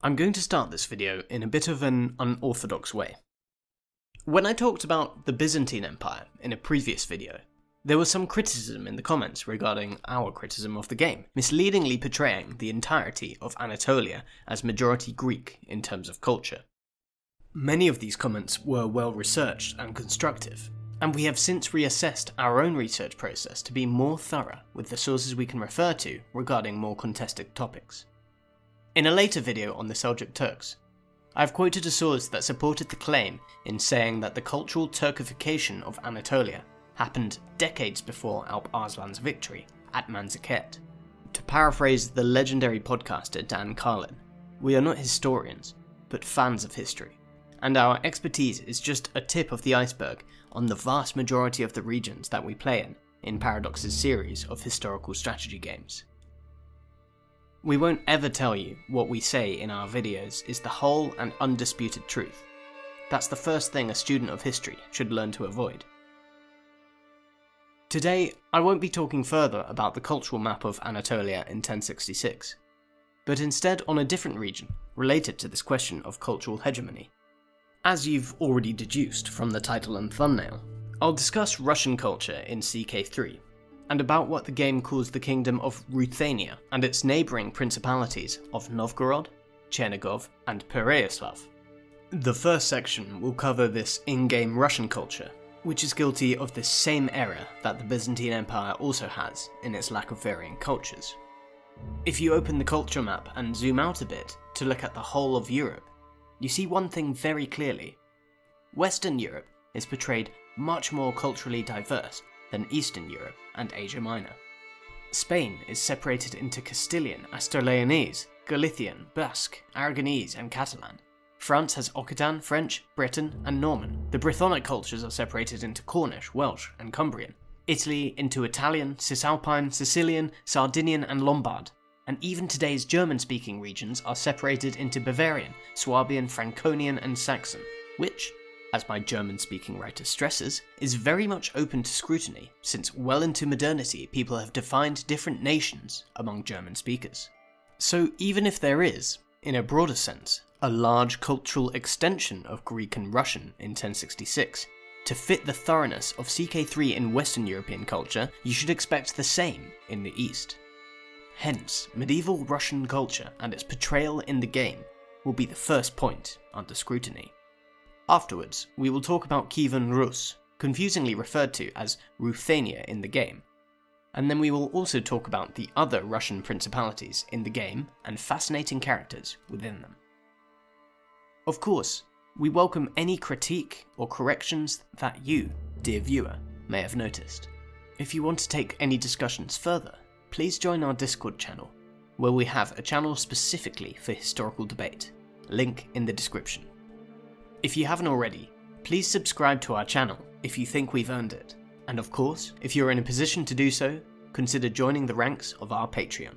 I'm going to start this video in a bit of an unorthodox way. When I talked about the Byzantine Empire in a previous video, there was some criticism in the comments regarding our criticism of the game, misleadingly portraying the entirety of Anatolia as majority Greek in terms of culture. Many of these comments were well researched and constructive, and we have since reassessed our own research process to be more thorough with the sources we can refer to regarding more contested topics. In a later video on the Seljuk Turks, I have quoted a source that supported the claim in saying that the cultural Turkification of Anatolia happened decades before Alp Arslan's victory at Manzikert. To paraphrase the legendary podcaster Dan Carlin, we are not historians, but fans of history, and our expertise is just a tip of the iceberg on the vast majority of the regions that we play in Paradox's series of historical strategy games. We won't ever tell you what we say in our videos is the whole and undisputed truth. That's the first thing a student of history should learn to avoid. Today, I won't be talking further about the cultural map of Anatolia in 1066, but instead on a different region related to this question of cultural hegemony. As you've already deduced from the title and thumbnail, I'll discuss Russian culture in CK3, and about what the game calls the kingdom of Ruthenia and its neighbouring principalities of Novgorod, Chernigov, and Pereyaslav. The first section will cover this in-game Russian culture, which is guilty of the same error that the Byzantine Empire also has in its lack of varying cultures. If you open the culture map and zoom out a bit to look at the whole of Europe, you see one thing very clearly. Western Europe is portrayed much more culturally diverse than Eastern Europe and Asia Minor. Spain is separated into Castilian, Astur-Leonese, Galician, Basque, Aragonese and Catalan. France has Occitan, French, Breton and Norman. The Brythonic cultures are separated into Cornish, Welsh and Cumbrian. Italy into Italian, Cisalpine, Sicilian, Sardinian and Lombard. And even today's German-speaking regions are separated into Bavarian, Swabian, Franconian and Saxon, which, as my German-speaking writer stresses, is very much open to scrutiny, since well into modernity people have defined different nations among German speakers. So even if there is, in a broader sense, a large cultural extension of Greek and Russian in 1066, to fit the thoroughness of CK3 in Western European culture, you should expect the same in the East. Hence, medieval Russian culture and its portrayal in the game will be the first point under scrutiny. Afterwards, we will talk about Kyivan Rus, confusingly referred to as Ruthenia in the game, and then we will also talk about the other Russian principalities in the game and fascinating characters within them. Of course, we welcome any critique or corrections that you, dear viewer, may have noticed. If you want to take any discussions further, please join our Discord channel, where we have a channel specifically for historical debate, link in the description. If you haven't already, please subscribe to our channel if you think we've earned it, and of course, if you're in a position to do so, consider joining the ranks of our Patreon.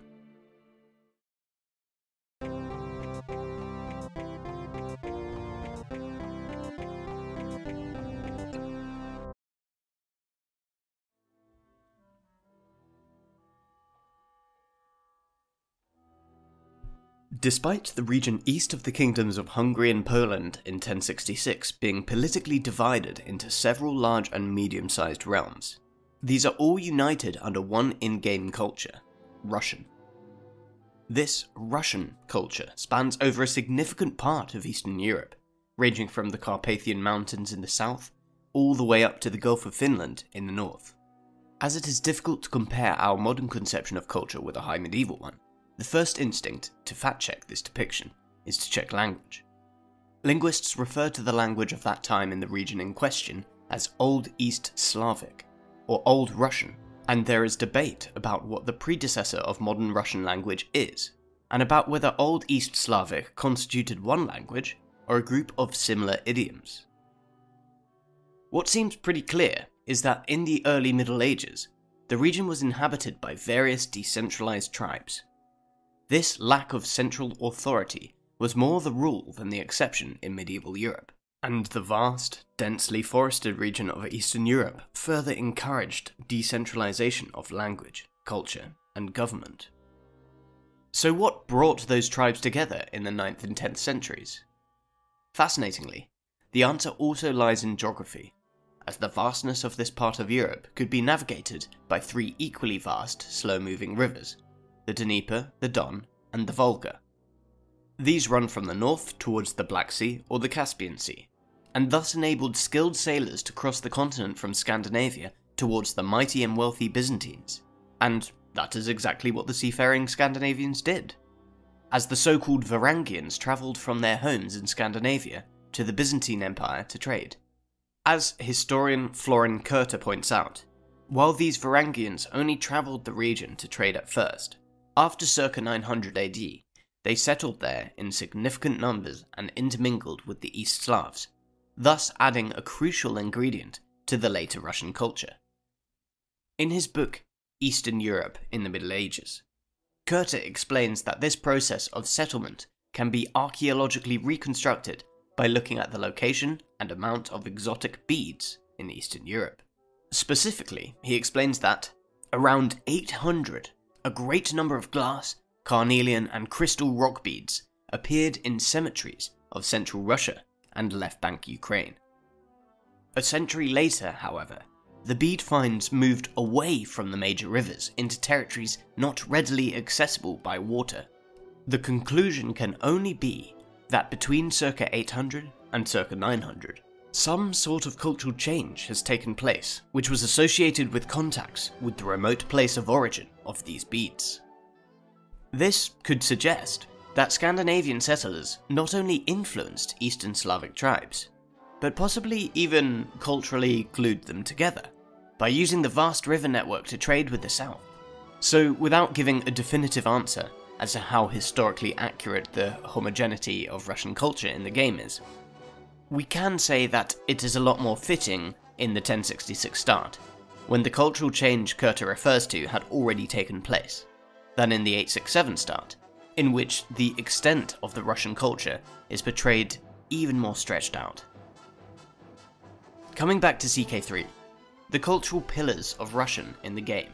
Despite the region east of the kingdoms of Hungary and Poland in 1066 being politically divided into several large and medium-sized realms, these are all united under one in-game culture, Russian. This Russian culture spans over a significant part of Eastern Europe, ranging from the Carpathian Mountains in the south, all the way up to the Gulf of Finland in the north. As it is difficult to compare our modern conception of culture with a high medieval one, the first instinct to fact-check this depiction is to check language. Linguists refer to the language of that time in the region in question as Old East Slavic, or Old Russian, and there is debate about what the predecessor of modern Russian language is, and about whether Old East Slavic constituted one language or a group of similar idioms. What seems pretty clear is that in the early Middle Ages, the region was inhabited by various decentralized tribes. This lack of central authority was more the rule than the exception in medieval Europe, and the vast, densely forested region of Eastern Europe further encouraged decentralization of language, culture, and government. So what brought those tribes together in the 9th and 10th centuries? Fascinatingly, the answer also lies in geography, as the vastness of this part of Europe could be navigated by 3 equally vast, slow-moving rivers, the Dnieper, the Don, and the Volga. These run from the north towards the Black Sea or the Caspian Sea, and thus enabled skilled sailors to cross the continent from Scandinavia towards the mighty and wealthy Byzantines, and that is exactly what the seafaring Scandinavians did, as the so-called Varangians travelled from their homes in Scandinavia to the Byzantine Empire to trade. As historian Florin Curta points out, while these Varangians only travelled the region to trade at first, after circa 900 AD, they settled there in significant numbers and intermingled with the East Slavs, thus adding a crucial ingredient to the later Russian culture. In his book, Eastern Europe in the Middle Ages, Curta explains that this process of settlement can be archaeologically reconstructed by looking at the location and amount of exotic beads in Eastern Europe. Specifically, he explains that, around 800, a great number of glass, carnelian and crystal rock beads appeared in cemeteries of central Russia and left bank Ukraine. A century later, however, the bead finds moved away from the major rivers into territories not readily accessible by water. The conclusion can only be that between circa 800 and circa 900, some sort of cultural change has taken place, which was associated with contacts with the remote place of origin of these beads. This could suggest that Scandinavian settlers not only influenced Eastern Slavic tribes, but possibly even culturally glued them together, by using the vast river network to trade with the south. So without giving a definitive answer as to how historically accurate the homogeneity of Russian culture in the game is, we can say that it is a lot more fitting in the 1066 start, when the cultural change Curta refers to had already taken place, than in the 867 start, in which the extent of the Russian culture is portrayed even more stretched out. Coming back to CK3, the cultural pillars of Russian in the game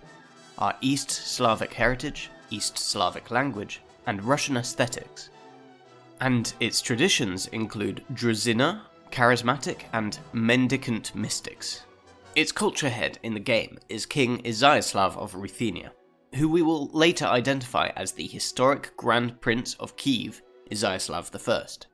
are East Slavic heritage, East Slavic language, and Russian aesthetics. And its traditions include druzina, charismatic, and mendicant mystics. Its culture head in the game is King Svyatoslav of Ruthenia, who we will later identify as the historic Grand Prince of Kiev, Svyatoslav I.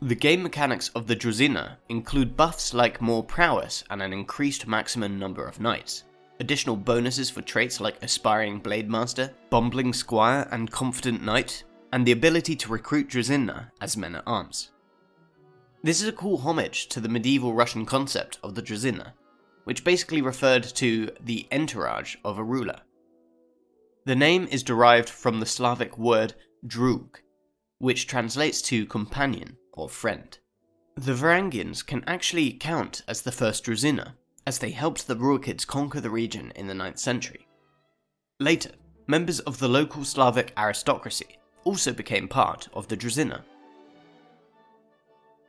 The game mechanics of the druzina include buffs like more prowess and an increased maximum number of knights, additional bonuses for traits like Aspiring Blade Master, Bumbling Squire and Confident Knight, and the ability to recruit druzina as men-at-arms. This is a cool homage to the medieval Russian concept of the druzina, which basically referred to the entourage of a ruler. The name is derived from the Slavic word drug, which translates to companion or friend. The Varangians can actually count as the first druzina, as they helped the Rurikids conquer the region in the 9th century. Later, members of the local Slavic aristocracy also became part of the druzina.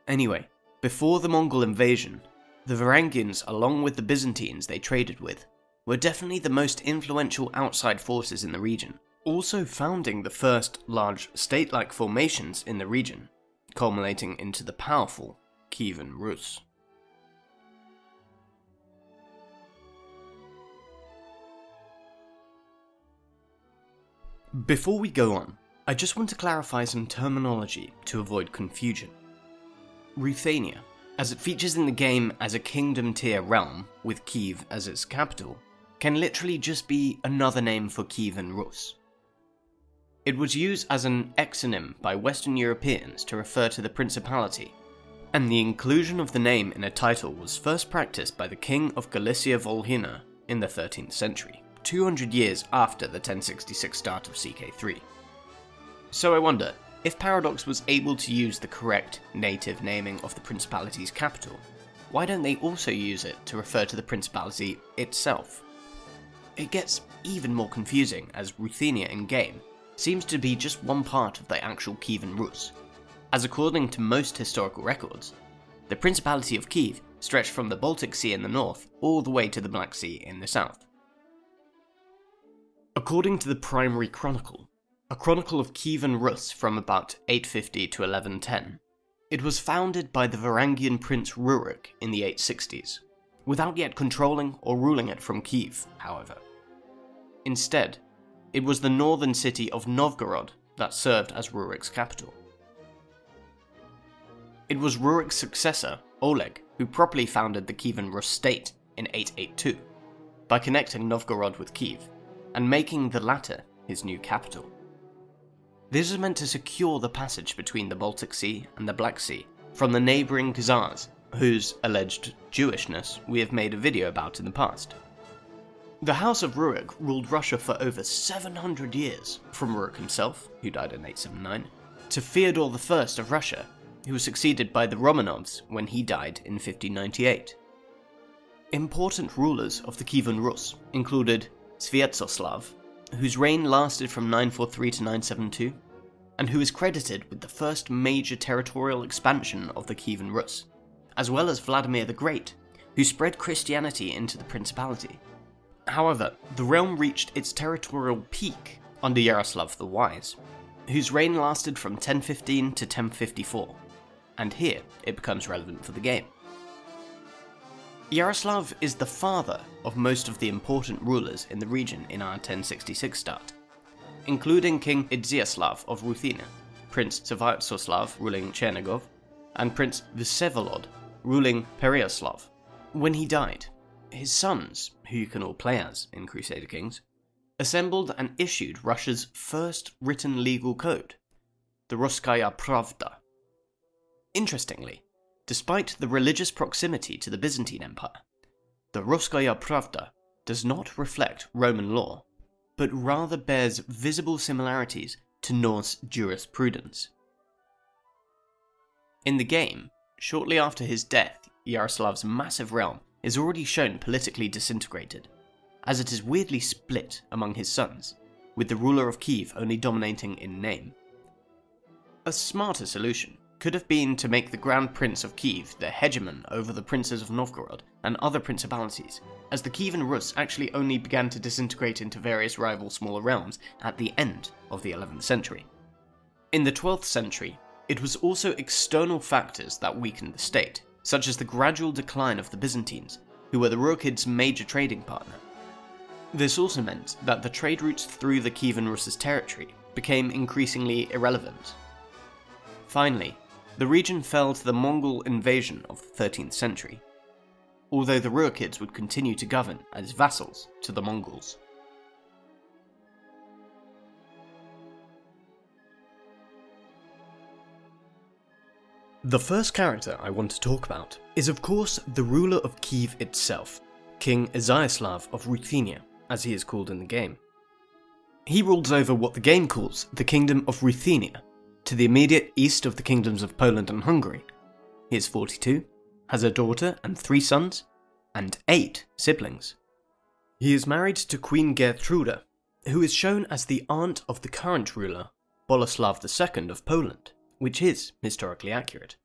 Anyway, before the Mongol invasion, the Varangians, along with the Byzantines they traded with, were definitely the most influential outside forces in the region, also founding the first large state-like formations in the region, culminating into the powerful Kyivan Rus. Before we go on, I just want to clarify some terminology to avoid confusion. Ruthenia, as it features in the game as a kingdom-tier realm with Kiev as its capital, can literally just be another name for Kyivan Rus. It was used as an exonym by Western Europeans to refer to the principality, and the inclusion of the name in a title was first practiced by the king of Galicia Volhynia in the 13th century, 200 years after the 1066 start of CK3. So I wonder, if Paradox was able to use the correct native naming of the principality's capital, why don't they also use it to refer to the principality itself? It gets even more confusing as Ruthenia in-game seems to be just one part of the actual Kyivan Rus, as according to most historical records, the Principality of Kiev stretched from the Baltic Sea in the north all the way to the Black Sea in the south. According to the primary chronicle, a chronicle of Kyivan Rus from about 850 to 1110. It was founded by the Varangian prince Rurik in the 860s, without yet controlling or ruling it from Kiev, however. Instead, it was the northern city of Novgorod that served as Rurik's capital. It was Rurik's successor, Oleg, who properly founded the Kyivan Rus state in 882, by connecting Novgorod with Kiev, and making the latter his new capital. This was meant to secure the passage between the Baltic Sea and the Black Sea from the neighbouring Khazars, whose alleged Jewishness we have made a video about in the past. The House of Rurik ruled Russia for over 700 years, from Rurik himself, who died in 879, to Fyodor I of Russia, who was succeeded by the Romanovs when he died in 1598. Important rulers of the Kyivan Rus included Svyatoslav, whose reign lasted from 943 to 972, and who is credited with the first major territorial expansion of the Kyivan Rus, as well as Vladimir the Great, who spread Christianity into the principality. However, the realm reached its territorial peak under Yaroslav the Wise, whose reign lasted from 1015 to 1054, and here it becomes relevant for the game. Yaroslav is the father of most of the important rulers in the region in our 1066 start, including King Idziaslav of Ruthenia, Prince Svyatoslav ruling Chernigov, and Prince Vsevolod ruling Pereyaslav. When he died, his sons, who you can all play as in Crusader Kings, assembled and issued Russia's first written legal code, the Russkaya Pravda. Interestingly, despite the religious proximity to the Byzantine Empire, the Russkaya Pravda does not reflect Roman law, but rather bears visible similarities to Norse jurisprudence. In the game, shortly after his death, Yaroslav's massive realm is already shown politically disintegrated, as it is weirdly split among his sons, with the ruler of Kiev only dominating in name. A smarter solution could have been to make the Grand Prince of Kiev the hegemon over the princes of Novgorod and other principalities, as the Kyivan Rus actually only began to disintegrate into various rival smaller realms at the end of the 11th century. In the 12th century, it was also external factors that weakened the state, such as the gradual decline of the Byzantines, who were the Rurikids' major trading partner. This also meant that the trade routes through the Kyivan Rus' territory became increasingly irrelevant. Finally, the region fell to the Mongol invasion of the 13th century, although the Rurikids would continue to govern as vassals to the Mongols. The first character I want to talk about is of course the ruler of Kiev itself, King Iziaslav of Ruthenia, as he is called in the game. He rules over what the game calls the Kingdom of Ruthenia, to the immediate east of the kingdoms of Poland and Hungary. He is 42, has a daughter and 3 sons, and 8 siblings. He is married to Queen Gertruda, who is shown as the aunt of the current ruler, Boleslav II of Poland, which is historically accurate.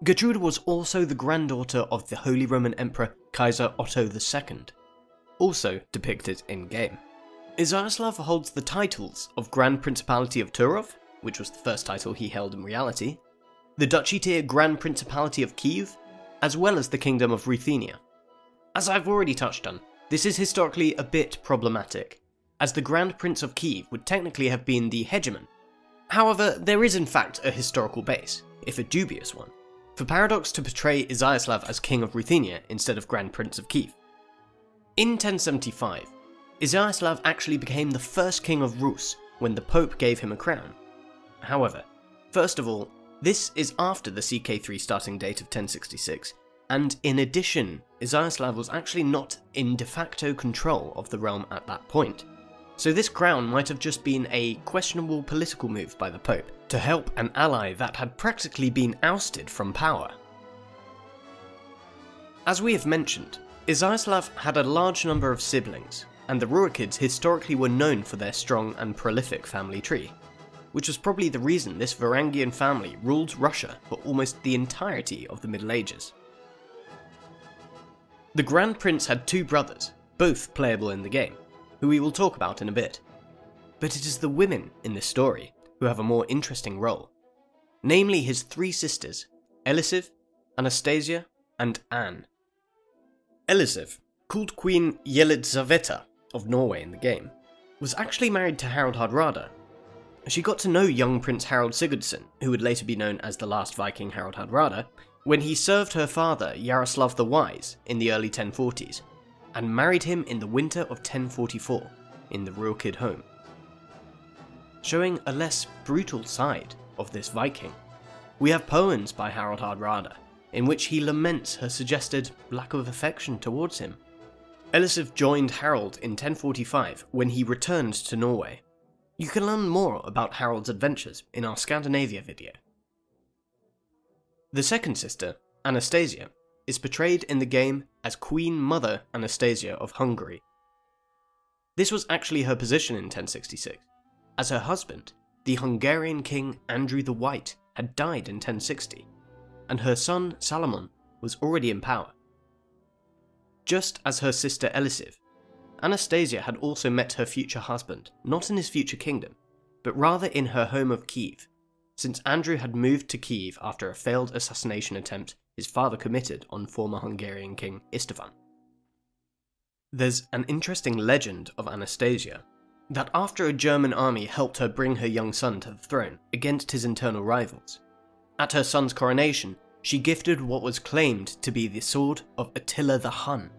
Gertruda was also the granddaughter of the Holy Roman Emperor Kaiser Otto II, also depicted in-game. Iziaslav holds the titles of Grand Principality of Turov, which was the first title he held in reality, the Duchy tier Grand Principality of Kiev, as well as the Kingdom of Ruthenia. As I've already touched on, this is historically a bit problematic, as the Grand Prince of Kiev would technically have been the hegemon. However, there is in fact a historical base, if a dubious one, for Paradox to portray Iziaslav as King of Ruthenia instead of Grand Prince of Kiev. In 1075, Iziaslav actually became the first King of Rus when the Pope gave him a crown. However, first of all, this is after the CK3 starting date of 1066, and in addition, Iziaslav was actually not in de facto control of the realm at that point. So this crown might have just been a questionable political move by the Pope to help an ally that had practically been ousted from power. As we have mentioned, Iziaslav had a large number of siblings, and the Rurikids historically were known for their strong and prolific family tree, which was probably the reason this Varangian family ruled Russia for almost the entirety of the Middle Ages. The Grand Prince had 2 brothers, both playable in the game, who we will talk about in a bit. But it is the women in this story who have a more interesting role, namely his three sisters, Elisiv, Anastasia, and Anne. Elisiv, called Queen Yelizaveta of Norway in the game, was actually married to Harald Hardrada. She got to know young Prince Harald Sigurdsson, who would later be known as the last Viking Harald Hardrada, when he served her father Jaroslav the Wise in the early 1040s, and married him in the winter of 1044 in the Rurikid home. Showing a less brutal side of this Viking, we have poems by Harald Hardrada, in which he laments her suggested lack of affection towards him. Elisiv joined Harald in 1045 when he returned to Norway. You can learn more about Harald's adventures in our Scandinavia video. The second sister, Anastasia, is portrayed in the game as Queen Mother Anastasia of Hungary. This was actually her position in 1066, as her husband, the Hungarian king Andrew the White, had died in 1060, and her son Salomon was already in power. Just as her sister Elisiv, Anastasia had also met her future husband, not in his future kingdom, but rather in her home of Kiev, since Andrew had moved to Kiev after a failed assassination attempt his father committed on former Hungarian king Istvan. There's an interesting legend of Anastasia, that after a German army helped her bring her young son to the throne against his internal rivals, at her son's coronation, she gifted what was claimed to be the sword of Attila the Hun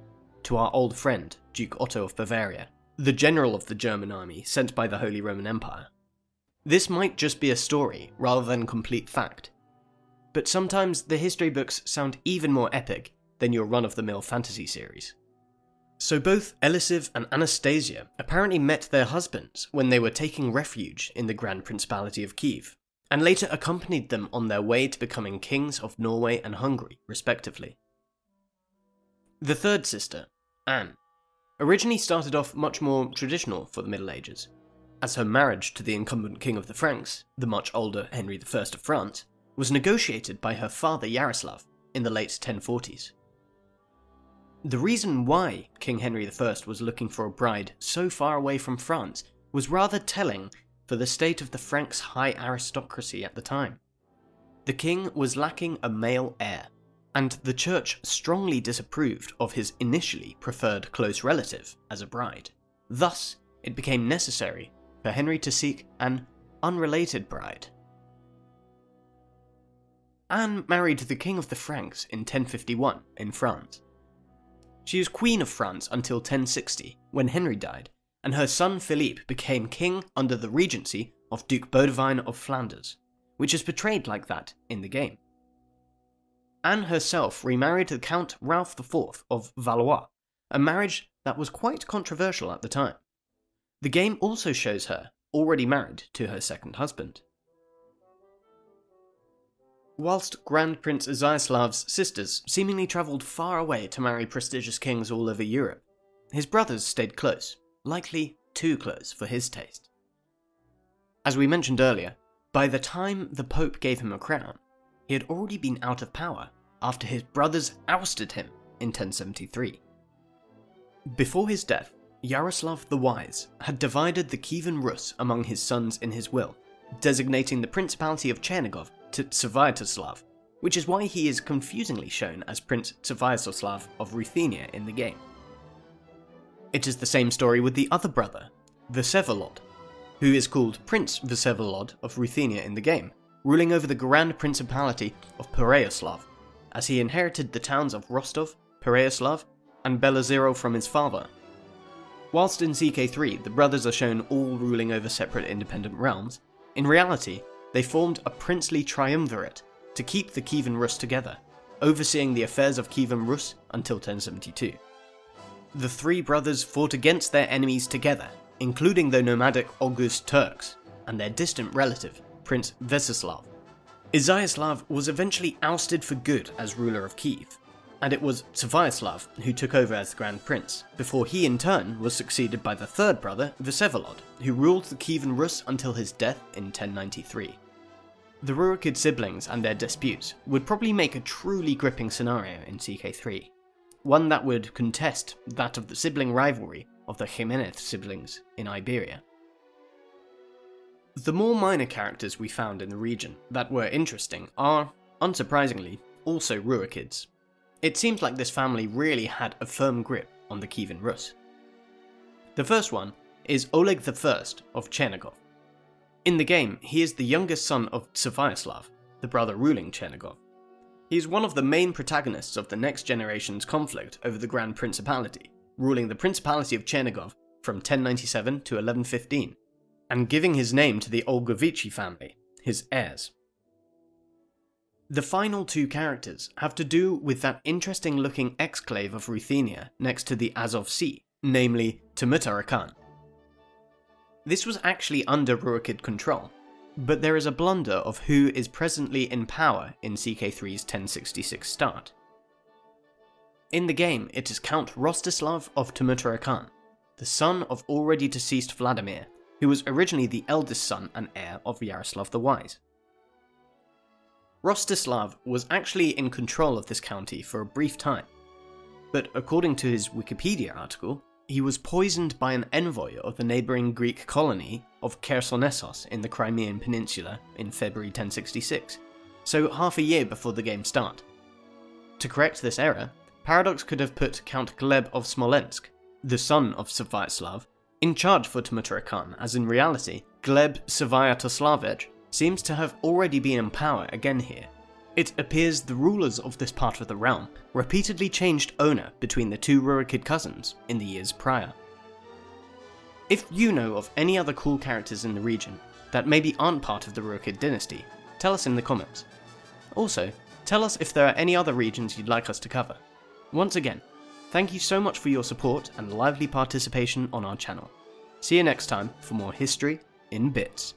to our old friend, Duke Otto of Bavaria, the general of the German army sent by the Holy Roman Empire. This might just be a story rather than complete fact, but sometimes the history books sound even more epic than your run-of-the-mill fantasy series. So both Elisiv and Anastasia apparently met their husbands when they were taking refuge in the Grand Principality of Kiev, and later accompanied them on their way to becoming kings of Norway and Hungary, respectively. The third sister, Anne, originally started off much more traditional for the Middle Ages, as her marriage to the incumbent king of the Franks, the much older Henry I of France, was negotiated by her father Jaroslav in the late 1040s. The reason why King Henry I was looking for a bride so far away from France was rather telling for the state of the Franks' high aristocracy at the time. The king was lacking a male heir, and the church strongly disapproved of his initially preferred close relative as a bride. Thus, it became necessary for Henry to seek an unrelated bride. Anne married the King of the Franks in 1051 in France. She was Queen of France until 1060, when Henry died, and her son Philippe became king under the regency of Duke Baudouin of Flanders, which is portrayed like that in the game. Anne herself remarried the Count Ralph IV of Valois, a marriage that was quite controversial at the time. The game also shows her already married to her second husband. Whilst Grand Prince Svyatoslav's sisters seemingly travelled far away to marry prestigious kings all over Europe, his brothers stayed close, likely too close for his taste. As we mentioned earlier, by the time the Pope gave him a crown, he had already been out of power after his brothers ousted him in 1073. Before his death, Jaroslav the Wise had divided the Kyivan Rus among his sons in his will, designating the Principality of Chernigov to Svyatoslav, which is why he is confusingly shown as Prince Svyatoslav of Ruthenia in the game. It is the same story with the other brother, Vsevolod, who is called Prince Vsevolod of Ruthenia in the game, ruling over the Grand Principality of Pereyaslav, as he inherited the towns of Rostov, Pereyaslav, and Belozero from his father. Whilst in CK3 the brothers are shown all ruling over separate independent realms, in reality they formed a princely triumvirate to keep the Kyivan Rus together, overseeing the affairs of Kyivan Rus until 1072. The three brothers fought against their enemies together, including the nomadic August Turks and their distant relative, Prince Vseslav. Izyaslav was eventually ousted for good as ruler of Kiev, and it was Svyatoslav who took over as the Grand Prince, before he in turn was succeeded by the third brother, Vsevolod, who ruled the Kyivan Rus until his death in 1093. The Rurikid siblings and their disputes would probably make a truly gripping scenario in CK3, one that would contest that of the sibling rivalry of the Jimenez siblings in Iberia. The more minor characters we found in the region that were interesting are, unsurprisingly, also Rurikids. It seems like this family really had a firm grip on the Kyivan Rus. The first one is Oleg I of Chernigov. In the game, he is the youngest son of Svyatoslav, the brother ruling Chernigov. He is one of the main protagonists of the next generation's conflict over the Grand Principality, ruling the Principality of Chernigov from 1097 to 1115, and giving his name to the Igorevich family, his heirs. The final two characters have to do with that interesting looking exclave of Ruthenia next to the Azov Sea, namely Khan. This was actually under Rurikid control, but there is a blunder of who is presently in power in CK3's 1066 start. In the game, it is Count Rostislav of Khan, the son of already deceased Vladimir, who was originally the eldest son and heir of Yaroslav the Wise. Rostislav was actually in control of this county for a brief time, but according to his Wikipedia article, he was poisoned by an envoy of the neighbouring Greek colony of Chersonesos in the Crimean Peninsula in February 1066, so half a year before the game's start. To correct this error, Paradox could have put Count Gleb of Smolensk, the son of Svyatoslav, in charge for Khan, as in reality, Gleb Svyatoslavich seems to have already been in power again here. It appears the rulers of this part of the realm repeatedly changed owner between the two Rurikid cousins in the years prior. If you know of any other cool characters in the region that maybe aren't part of the Rurikid dynasty, tell us in the comments. Also, tell us if there are any other regions you'd like us to cover. Once again, thank you so much for your support and lively participation on our channel. See you next time for more history in bits.